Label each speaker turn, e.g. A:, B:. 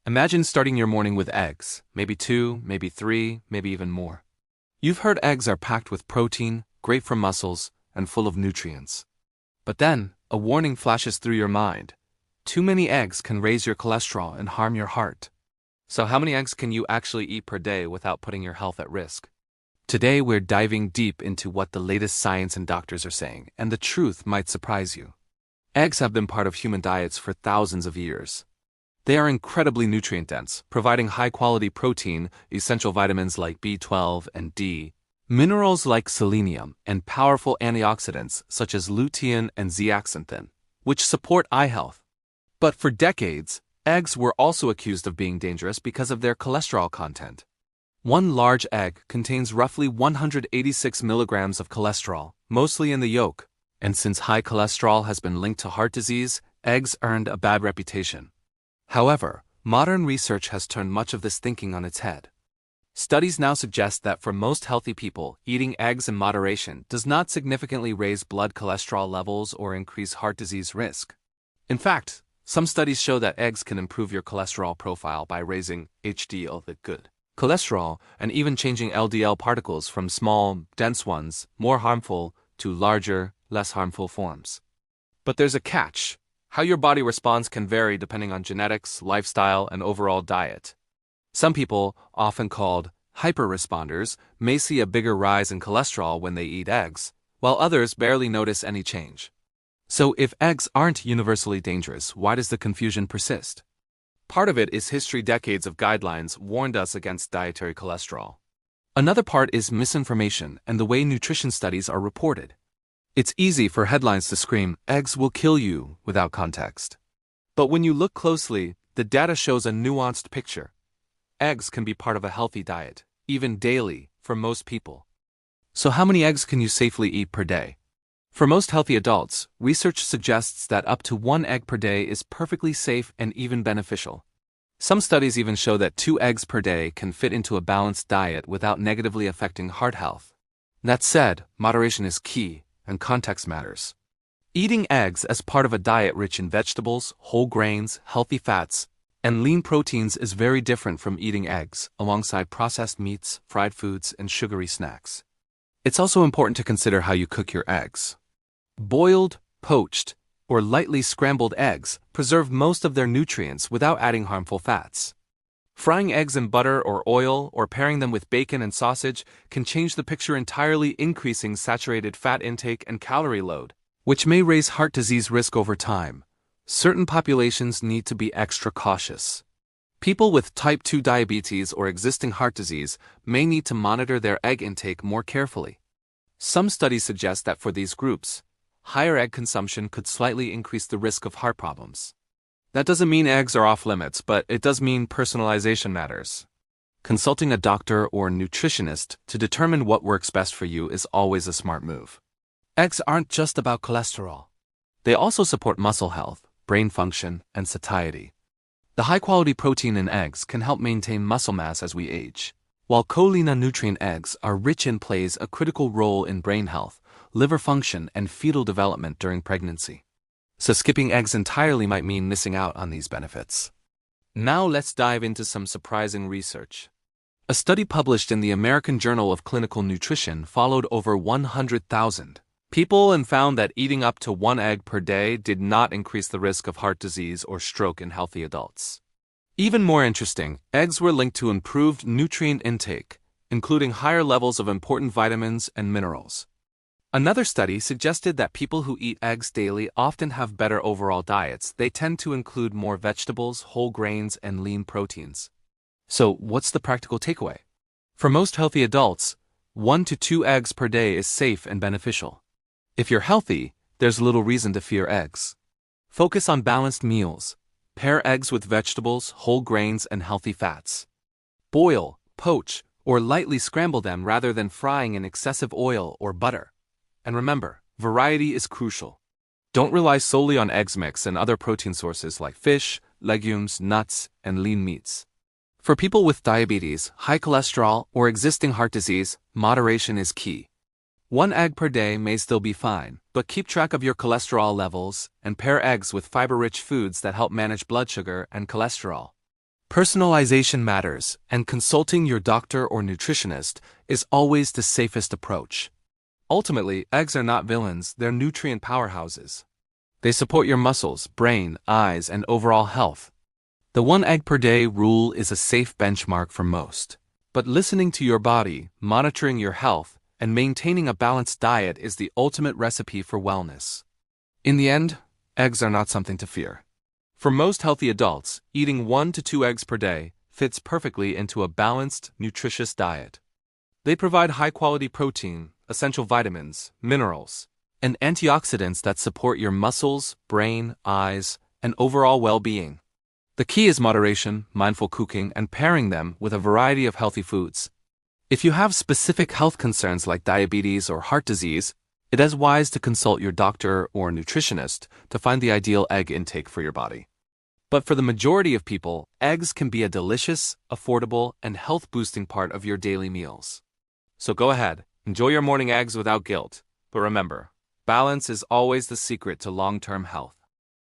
A: Imagine starting your morning with eggs, maybe 2, maybe 3, maybe even more. You've heard eggs are packed with protein, great for muscles, and full of nutrients. But then, a warning flashes through your mind. Too many eggs can raise your cholesterol and harm your heart. So how many eggs can you actually eat per day without putting your health at risk? Today we're diving deep into what the latest science and doctors are saying, and the truth might surprise you. Eggs have been part of human diets for thousands of years. They are incredibly nutrient-dense, providing high-quality protein, essential vitamins like B12 and D, minerals like selenium, and powerful antioxidants such as lutein and zeaxanthin, which support eye health. But for decades, eggs were also accused of being dangerous because of their cholesterol content. One large egg contains roughly 186 milligrams of cholesterol, mostly in the yolk, and since high cholesterol has been linked to heart disease, eggs earned a bad reputation. However, modern research has turned much of this thinking on its head. Studies now suggest that for most healthy people, eating eggs in moderation does not significantly raise blood cholesterol levels or increase heart disease risk. In fact, some studies show that eggs can improve your cholesterol profile by raising HDL, the good cholesterol, and even changing LDL particles from small, dense ones, more harmful, to larger, less harmful forms. But there's a catch. How your body responds can vary depending on genetics, lifestyle, and overall diet. Some people, often called hyperresponders, may see a bigger rise in cholesterol when they eat eggs, while others barely notice any change. So if eggs aren't universally dangerous, why does the confusion persist? Part of it is history. Decades of guidelines warned us against dietary cholesterol. Another part is misinformation and the way nutrition studies are reported. It's easy for headlines to scream, "Eggs will kill you," without context. But when you look closely, the data shows a nuanced picture. Eggs can be part of a healthy diet, even daily, for most people. So how many eggs can you safely eat per day? For most healthy adults, research suggests that up to 1 egg per day is perfectly safe and even beneficial. Some studies even show that 2 eggs per day can fit into a balanced diet without negatively affecting heart health. That said, moderation is key, and context matters. Eating eggs as part of a diet rich in vegetables, whole grains, healthy fats, and lean proteins is very different from eating eggs alongside processed meats, fried foods, and sugary snacks. It's also important to consider how you cook your eggs. Boiled, poached, or lightly scrambled eggs preserve most of their nutrients without adding harmful fats. Frying eggs in butter or oil or pairing them with bacon and sausage can change the picture entirely, increasing saturated fat intake and calorie load, which may raise heart disease risk over time. Certain populations need to be extra cautious. People with type 2 diabetes or existing heart disease may need to monitor their egg intake more carefully. Some studies suggest that for these groups, higher egg consumption could slightly increase the risk of heart problems. That doesn't mean eggs are off limits, but it does mean personalization matters. Consulting a doctor or nutritionist to determine what works best for you is always a smart move. Eggs aren't just about cholesterol. They also support muscle health, brain function, and satiety. The high-quality protein in eggs can help maintain muscle mass as we age, while choline nutrient eggs are rich and plays a critical role in brain health, liver function, and fetal development during pregnancy. So skipping eggs entirely might mean missing out on these benefits. Now let's dive into some surprising research. A study published in the American Journal of Clinical Nutrition followed over 100,000 people and found that eating up to 1 egg per day did not increase the risk of heart disease or stroke in healthy adults. Even more interesting, eggs were linked to improved nutrient intake, including higher levels of important vitamins and minerals. Another study suggested that people who eat eggs daily often have better overall diets. They tend to include more vegetables, whole grains, and lean proteins. So, what's the practical takeaway? For most healthy adults, 1 to 2 eggs per day is safe and beneficial. If you're healthy, there's little reason to fear eggs. Focus on balanced meals. Pair eggs with vegetables, whole grains, and healthy fats. Boil, poach, or lightly scramble them rather than frying in excessive oil or butter. And remember, variety is crucial. Don't rely solely on eggs mix and other protein sources like fish, legumes, nuts, and lean meats. For people with diabetes, high cholesterol, or existing heart disease, moderation is key. 1 egg per day may still be fine, but keep track of your cholesterol levels and pair eggs with fiber-rich foods that help manage blood sugar and cholesterol. Personalization matters, and consulting your doctor or nutritionist is always the safest approach. Ultimately, eggs are not villains, they're nutrient powerhouses. They support your muscles, brain, eyes, and overall health. The 1 egg per day rule is a safe benchmark for most. But listening to your body, monitoring your health, and maintaining a balanced diet is the ultimate recipe for wellness. In the end, eggs are not something to fear. For most healthy adults, eating 1 to 2 eggs per day fits perfectly into a balanced, nutritious diet. They provide high-quality protein, essential vitamins, minerals, and antioxidants that support your muscles, brain, eyes, and overall well-being. The key is moderation, mindful cooking, and pairing them with a variety of healthy foods. If you have specific health concerns like diabetes or heart disease, it is wise to consult your doctor or nutritionist to find the ideal egg intake for your body. But for the majority of people, eggs can be a delicious, affordable, and health-boosting part of your daily meals. So go ahead, enjoy your morning eggs without guilt. But remember, balance is always the secret to long-term health.